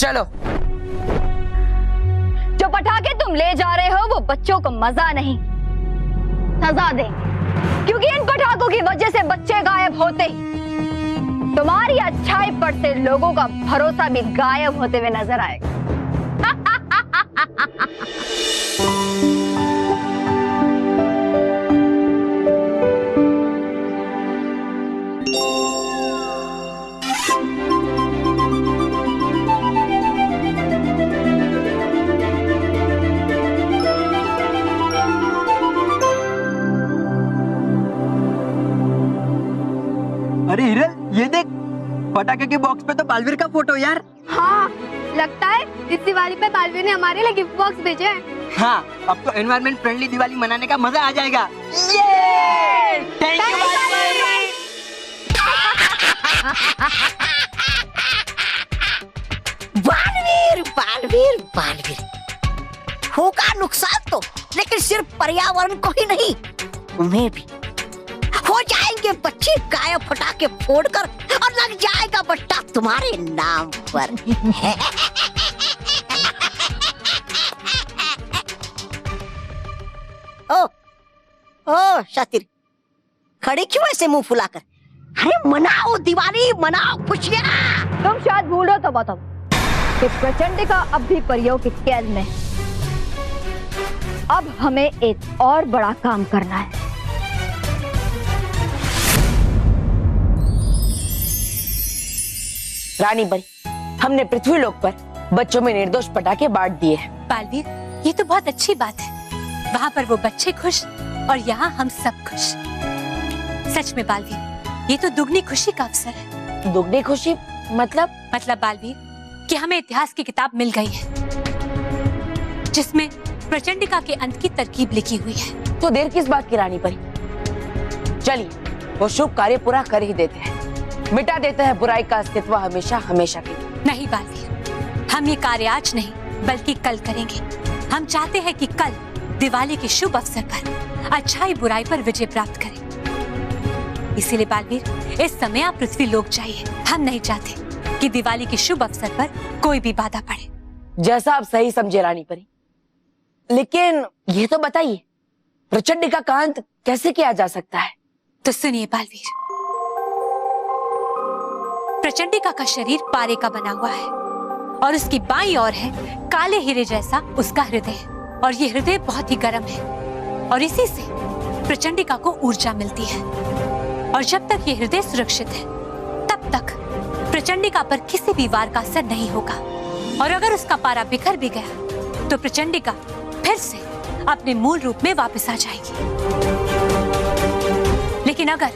चलो। जो पटाखे तुम ले जा रहे हो वो बच्चों को मजा नहीं, सजा दे, क्योंकि इन पटाखों की वजह से बच्चे गायब होते, तुम्हारी अच्छाई पर से लोगों का भरोसा भी गायब होते हुए नजर आएगा। अरे हिरल, ये देख, पटाखे के बॉक्स पे तो बालवीर का फोटो यार। हाँ, लगता है इस दिवाली पे बालवीर ने हमारे लिए गिफ्ट बॉक्स भेजे हैं। हाँ, अब तो एनवायरमेंट फ्रेंडली दिवाली मनाने का मजा आ जाएगा। Thank you Baalveer. बालवीर बालवीर बालवीर, होगा नुकसान तो, लेकिन सिर्फ पर्यावरण को ही नहीं, तुम्हें भी हो जाएंगे बच्चे गायब पटाखे फोड़कर, और लग जाएगा बट्टा तुम्हारे नाम पर। ओ शातिर, खड़ी क्यों ऐसे मुंह फुलाकर? अरे मनाओ दिवाली, मनाओ खुशियाँ। तुम शायद भूल रहे हो तब कि प्रचंडिका अब भी परियों की कैद में। अब हमें एक और बड़ा काम करना है। रानी परी, हमने पृथ्वी लोक पर बच्चों में निर्दोष पटाखे बांट दिए हैं। बालवीर, ये तो बहुत अच्छी बात है। वहाँ पर वो बच्चे खुश और यहाँ हम सब खुश। सच में बालवीर, ये तो दुगनी खुशी का अवसर है। दुगनी खुशी मतलब बालवीर कि हमें इतिहास की किताब मिल गई है, जिसमें प्रचंडिका के अंत की तरकीब लिखी हुई है। तो देर किस बात की रानी परी, चलिए वो शुभ कार्य पूरा कर ही देते हैं, मिटा देते हैं बुराई का अस्तित्व हमेशा हमेशा के लिए। नहीं बालवीर, हम ये कार्य आज नहीं बल्कि कल करेंगे। हम चाहते हैं कि कल दिवाली के शुभ अवसर पर अच्छाई बुराई पर विजय प्राप्त करें। इसीलिए बालवीर, इस समय आप पृथ्वी लोक जाइए। हम नहीं चाहते कि दिवाली के शुभ अवसर पर कोई भी बाधा पड़े। जैसा आप सही समझे रानी परी, लेकिन ये तो बताइए प्रचंडिका का अंत कैसे किया जा सकता है? तो सुनिए बालवीर, प्रचंडिका का शरीर पारे का बना हुआ है और उसकी बाईं ओर है काले हीरे जैसा उसका हृदय, और ये हृदय बहुत ही गर्म है और इसी से प्रचंडिका को ऊर्जा मिलती है। और जब तक ये हृदय सुरक्षित है तब तक प्रचंडिका पर किसी भी वार का असर नहीं होगा, और अगर उसका पारा बिखर भी गया तो प्रचंडिका फिर से अपने मूल रूप में वापस आ जाएगी। लेकिन अगर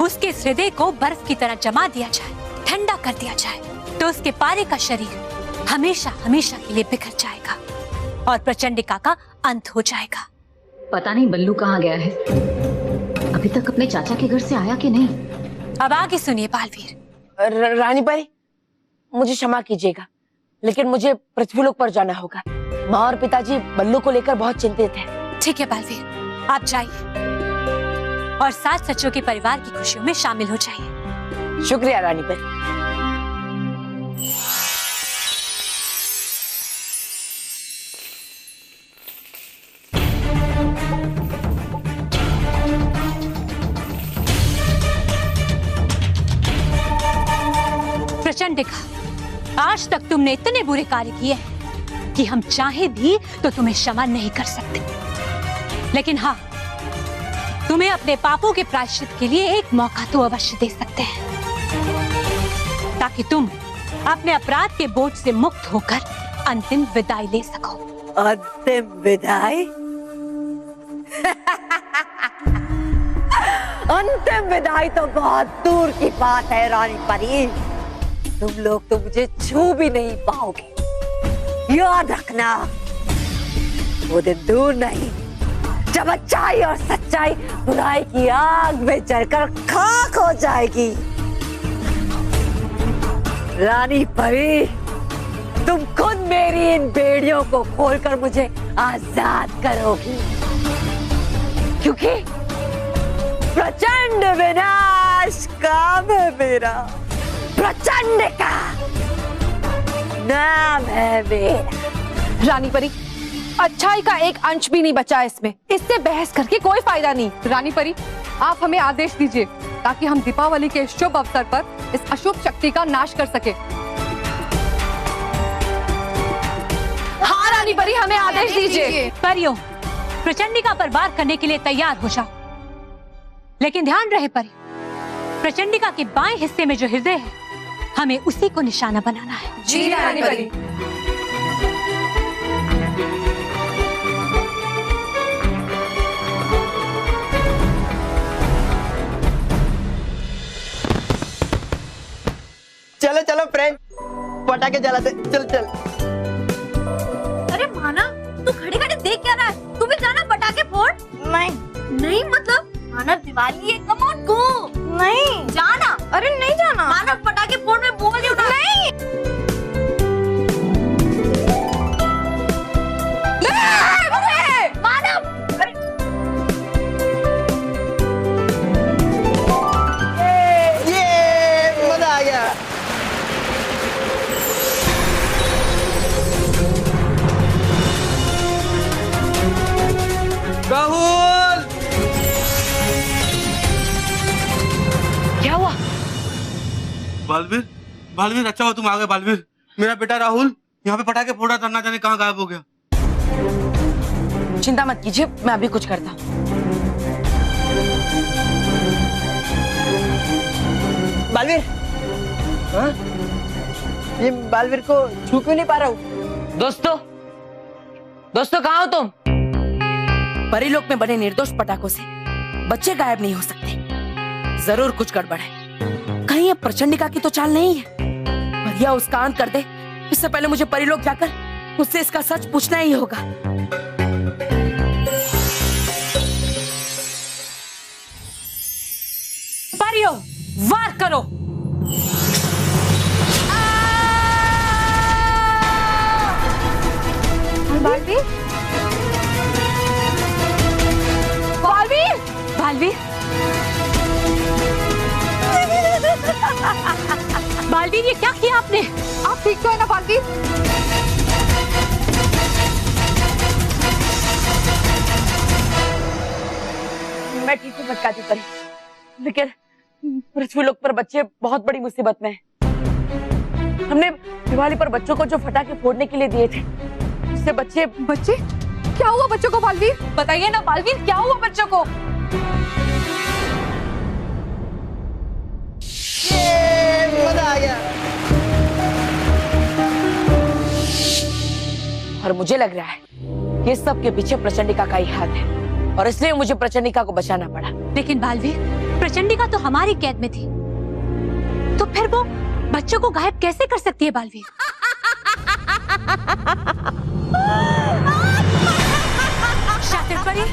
उसके हृदय को बर्फ की तरह जमा दिया जाए, ठंडा कर दिया जाए, तो उसके पारे का शरीर हमेशा हमेशा के लिए बिखर जाएगा और प्रचंडिका का अंत हो जाएगा। पता नहीं बल्लू कहाँ गया है, अभी तक अपने चाचा के घर से आया कि नहीं। अब आगे सुनिए बालवीर। रानी परी, मुझे क्षमा कीजिएगा, लेकिन मुझे पृथ्वीलोक पर जाना होगा। माँ और पिताजी बल्लू को लेकर बहुत चिंतित हैं। ठीक है बालवीर, आप जाइए और सास सचों के परिवार की खुशियों में शामिल हो जाइए। शुक्रिया रानी परी। प्रचंडिका, आज तक तुमने इतने बुरे कार्य किए हैं कि हम चाहे भी तो तुम्हें क्षमा नहीं कर सकते। लेकिन हाँ, तुम्हें अपने पापों के प्रायश्चित के लिए एक मौका तो अवश्य दे सकते हैं, ताकि तुम अपने अपराध के बोझ से मुक्त होकर अंतिम विदाई ले सको। अंतिम विदाई? अंतिम विदाई तो बहुत दूर की बात है रानी परी, तुम लोग तो मुझे छू भी नहीं पाओगे। याद रखना, वो दिन दूर नहीं जब अच्छाई और सच्चाई बुराई की आग में जलकर खाक हो जाएगी। रानी परी, तुम खुद मेरी इन बेड़ियों को खोलकर मुझे आजाद करोगी, क्योंकि प्रचंड विनाश काम है मेरा। प्रचंडिका, नाम है मेरा। रानी परी, अच्छाई का एक अंश भी नहीं बचा इसमें। इससे बहस करके कोई फायदा नहीं। रानी परी, आप हमें आदेश दीजिए ताकि हम दीपावली के शुभ अवसर पर इस अशुभ शक्ति का नाश कर सके। हाँ रानी परी, हमें आदेश दीजिए। परियों, प्रचंडिका पर वार करने के लिए तैयार हो जाओ, लेकिन ध्यान रहे परी, प्रचंडिका के बाएं हिस्से में जो हृदय है, हमें उसी को निशाना बनाना है। जी रानी परी। चलो चलो फ्रेंड, पटाखे जलाते। चल चल। अरे माना, तू खड़े खड़े देख क्या रहा है? तू भी जाना पटाखे फोड़। नहीं मतलब माना, दिवाली है, कम ऑन गो। नहीं जाना। अरे नहीं जाना माना, पटाखे फोड़ में बोल रही हूँ ना। नहीं मानव, ये मजा आ गया। राहुल, क्या हुआ? बालवीर, बालवीर, अच्छा हो तुम आ गए। बालवीर, मेरा बेटा राहुल यहाँ पे पटाखे फोड़ रहा था, ना जाने कहाँ गायब हो गया। चिंता मत कीजिए, मैं अभी कुछ करता हूँ। बालवीर, हाँ? ये बालवीर को छू क्यों नहीं पा रहा हूँ? दोस्तों कहाँ हो तुम? परिलोक में बने निर्दोष पटाखों से बच्चे गायब नहीं हो सकते। जरूर कुछ गड़बड़ है। कहीं ये प्रचंडिका की तो चाल नहीं है। भैया उसका अंत कर दे, इससे पहले मुझे परिलोक जाकर उससे इसका सच पूछना ही होगा। परियों, वार करो। बालवीर, बालवीर, बालवीर, बालवीर, ये क्या किया आपने? आप ठीक तो है ना बालवीर? मैं ठीक हूँ भटकाती परी, लेकिन पृथ्वी लोक पर बच्चे बहुत बड़ी मुसीबत में हैं। हमने दिवाली पर बच्चों को जो पटाखे फोड़ने के लिए दिए थे, उससे बच्चे क्या हुआ बच्चों को? बालवीर बताइए ना बालवीर, क्या हुआ बच्चों को? मजा आ गया। और मुझे लग रहा है कि इस सब के पीछे प्रचंडिका का ही हाथ है, और इसलिए मुझे प्रचंडिका को बचाना पड़ा। लेकिन बालवीर, प्रचंडिका तो हमारी कैद में थी, तो फिर वो बच्चों को गायब कैसे कर सकती है बालवीर? शातिर परी,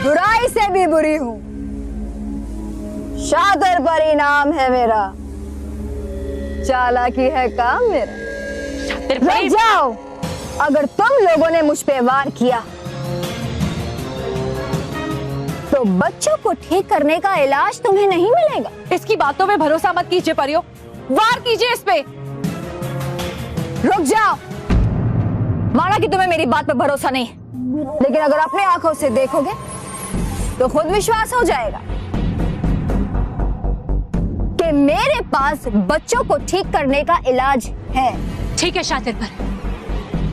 बुराई से भी बुरी हूँ, शातिर परी नाम है मेरा, चालाकी है काम मेरा। शातिर रुक परी, जाओ, अगर तुम लोगों ने मुझ पे वार किया तो बच्चों को ठीक करने का इलाज तुम्हें नहीं मिलेगा। इसकी बातों में भरोसा मत कीजिए परियों, वार कीजिए इस पे। रुक जाओ, माना कि तुम्हें मेरी बात पर भरोसा नहीं है, लेकिन अगर अपने आंखों से देखोगे तो खुद विश्वास हो जाएगा कि मेरे पास बच्चों को ठीक करने का इलाज है। ठीक है शातिर पर,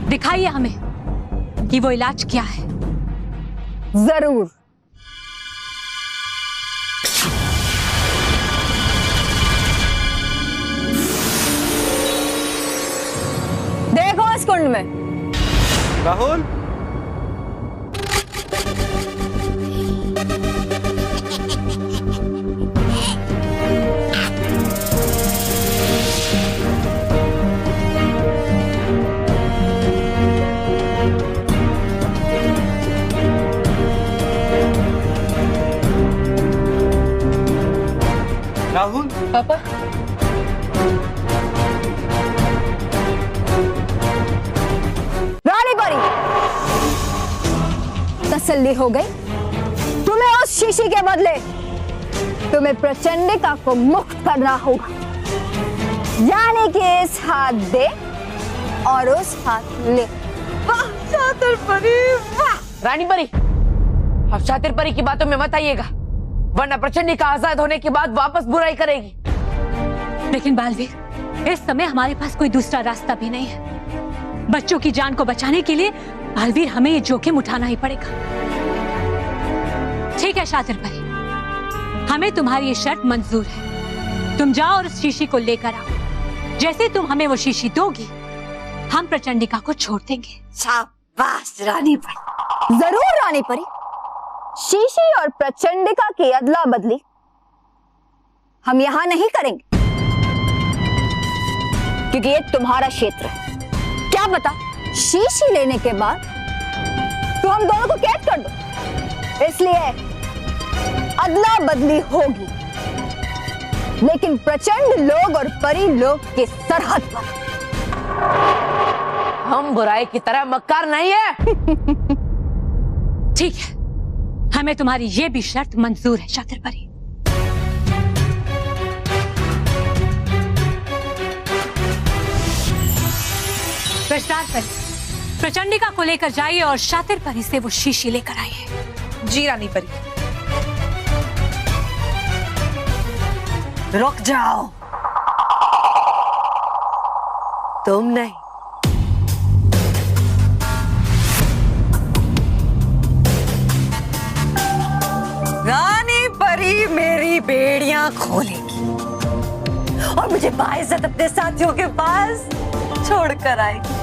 दिखाइए हमें कि वो इलाज क्या है। जरूर। देखो इस कुंड में। राहुल, राहुल, पापा, रानी परी, तसल्ली हो गई? शीशी के बदले तुम्हें प्रचंडिका को मुक्त करना होगा, यानी कि इस हाथ दे और उस हाथ ले। वाह शातिर परी, वाह। रानी परी, अब शातिर परी की बातों में मत आइएगा, वरना प्रचंडिका आजाद होने के बाद वापस बुराई करेगी। लेकिन बालवीर, इस समय हमारे पास कोई दूसरा रास्ता भी नहीं है। बच्चों की जान को बचाने के लिए बालवीर हमें ये जोखिम उठाना ही पड़ेगा। ठीक है शातिर परी, हमें तुम्हारी ये शर्त मंजूर है। तुम जाओ और उस शीशी को लेकर आओ। जैसे तुम हमें वो शीशी दोगी, हम प्रचंडिका को छोड़ देंगे। शाबाश रानी परी। जरूर रानी परी, शीशी और प्रचंडिका की अदला बदली हम यहां नहीं करेंगे, क्योंकि ये तुम्हारा क्षेत्र है। क्या पता शीशी लेने के बाद तो हम दोनों को कैद कर दो, इसलिए अदला बदली होगी, लेकिन प्रचंड लोग और परी लोग के सरहद पर। हम बुराई की तरह मक्कार नहीं है। ठीक है, हमें तुम्हारी ये भी शर्त मंजूर है शातिर परी। प्रचार परी, प्रचंडिका को लेकर जाइए और शातिर परी से वो शीशी लेकर आइए। जी रानी परी। रुक जाओ, तुम नहीं। रानी परी मेरी बेड़ियां खोलेगी और मुझे बाइज्जत अपने साथियों के पास छोड़कर आएगी।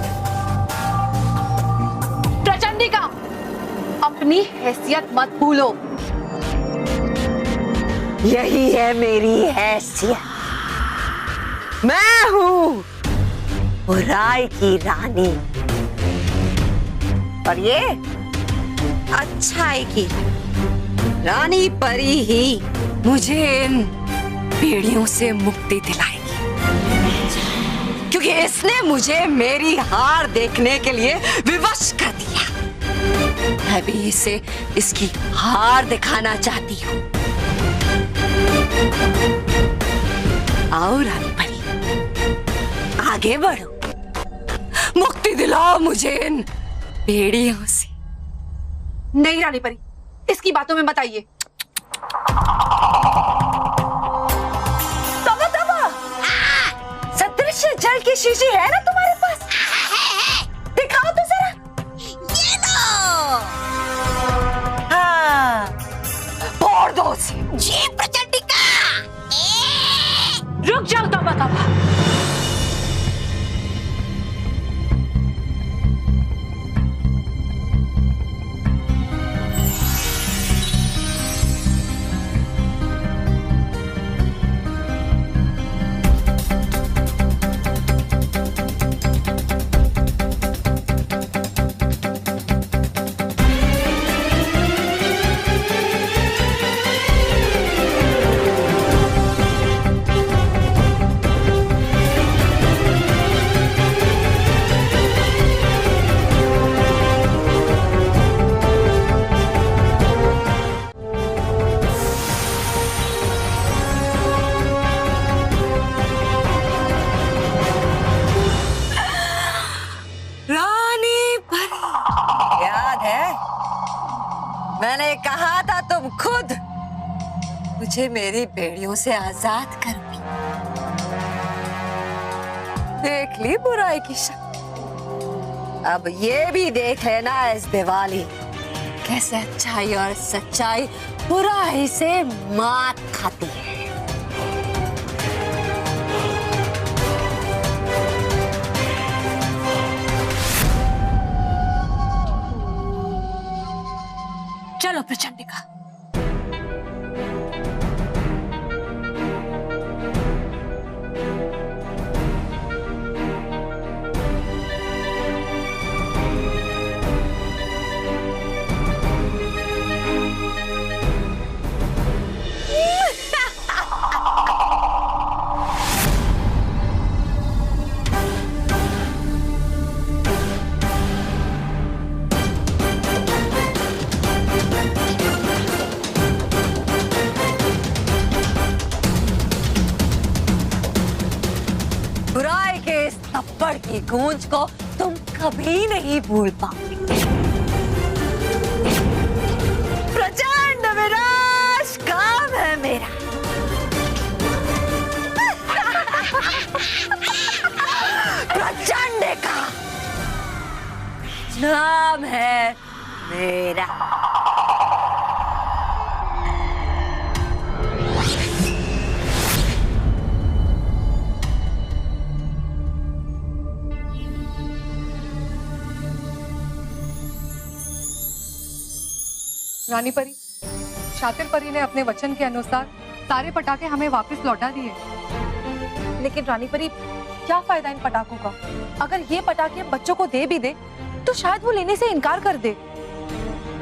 प्रचंडिका, अपनी हैसियत मत भूलो। यही है मेरी हैसियत, मैं हूँ बुराई की रानी और ये अच्छाई की रानी परी ही मुझे इन बेड़ियों से मुक्ति दिलाएगी, क्योंकि इसने मुझे मेरी हार देखने के लिए विवश कर दिया। मैं भी इसे इसकी हार दिखाना चाहती हूँ। आओ रानी परी, आगे बढ़ो, मुक्ति दिलाओ मुझे इन बेड़ियों से। नहीं रानी परी, इसकी बातों में मत आइए। सदृश जल की शीशी है ना तुम्हारे पास? दिखाओ तो जरा। ये लो। हाँ, फोड़ दो उसे। जी प्रचंडिका। रुक जाओ तौबा तौबा। मैंने कहा था तुम खुद मुझे मेरी बेड़ियों से आजाद करोगी। देख ली बुराई की शक्ति, अब ये भी देख लेना इस दिवाली कैसे अच्छाई और सच्चाई बुराई से मात खाती है। चलो प्रचंडिका। की गूंज को तुम कभी नहीं भूल पाओगे। प्रचंड विनाश काम है मेरा। प्रचंड का नाम है मेरा। रानी परी, शातिर परी ने अपने वचन के अनुसार सारे पटाखे हमें वापस लौटा दिए। लेकिन रानी परी, क्या फायदा इन पटाखों का? अगर ये पटाखे बच्चों को दे भी दे तो शायद वो लेने से इनकार कर दे।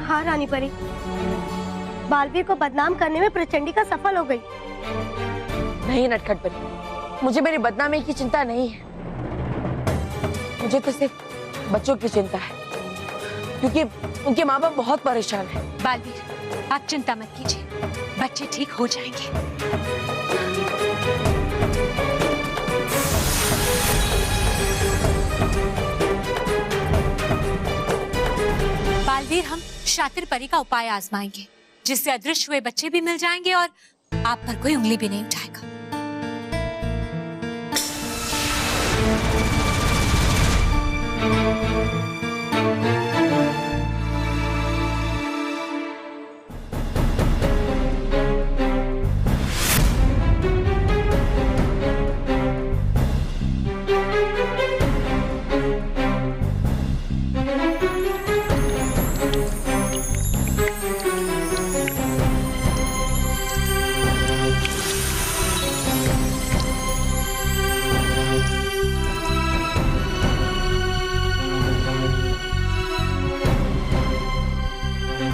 हाँ रानी परी, बालवीर को बदनाम करने में प्रचंडिका सफल हो गई। नहीं नटखट परी, मुझे मेरी बदनामी की चिंता नहीं है। मुझे तो सिर्फ बच्चों की चिंता है, क्योंकि उनके माँ बाप बहुत परेशान हैं। बालवीर, आप चिंता मत कीजिए, बच्चे ठीक हो जाएंगे। बालवीर, हम शातिर परी का उपाय आजमाएंगे, जिससे अदृश्य हुए बच्चे भी मिल जाएंगे और आप पर कोई उंगली भी नहीं उठाएगा।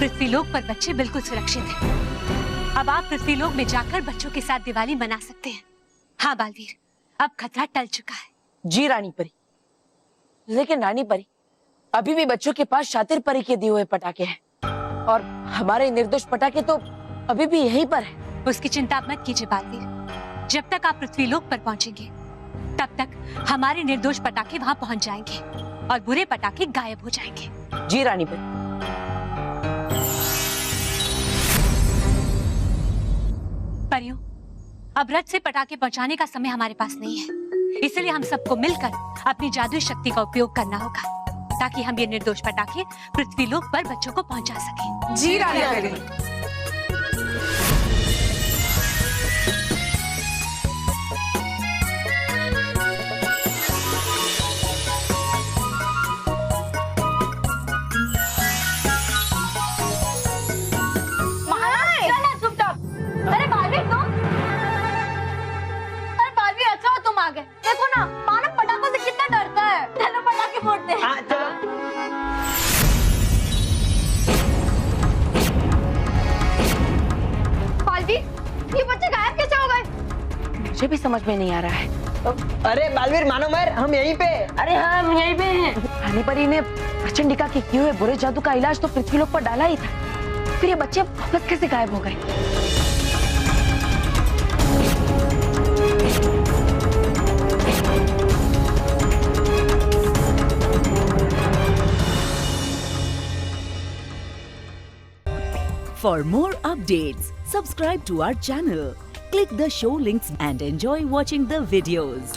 पृथ्वीलोक पर बच्चे बिल्कुल सुरक्षित हैं। अब आप पृथ्वीलोक में जाकर बच्चों के साथ दिवाली मना सकते हैं। हाँ बालवीर, अब खतरा टल चुका है। जी रानी परी, लेकिन रानी परी, अभी भी बच्चों के पास शातिर परी के दिए हुए पटाखे हैं और हमारे निर्दोष पटाखे तो अभी भी यहीं पर है। उसकी चिंता आप मत कीजिए बालवीर, जब तक आप पृथ्वीलोक पर पहुंचेंगे तब तक हमारे निर्दोष पटाखे वहां पहुंच जाएंगे और बुरे पटाखे गायब हो जाएंगे। जी रानी परी। परियों, अब रथ से पटाखे पहुंचाने का समय हमारे पास नहीं है, इसलिए हम सबको मिलकर अपनी जादुई शक्ति का उपयोग करना होगा, ताकि हम ये निर्दोष पटाखे पृथ्वीलोक पर बच्चों को पहुंचा सकें। जी रानी परी। देखो ना, मानव पटाखों से कितना डरता है। चलो पटाखे फोड़ते हैं। हाँ, चलो। बालवीर, ये बच्चे गायब कैसे हो गए? मुझे भी समझ में नहीं आ रहा है। अरे बालवीर, मानो मर, हम यहीं पे। अरे हाँ, हम यहीं पे हैं। रानी परी ने प्रचंडिका के किए हुए बुरे जादू का इलाज तो पृथ्वीलोक पर डाला ही था, फिर ये बच्चे वापस कैसे गायब हो गए? For more updates, subscribe to our channel, click the show links and enjoy watching the videos.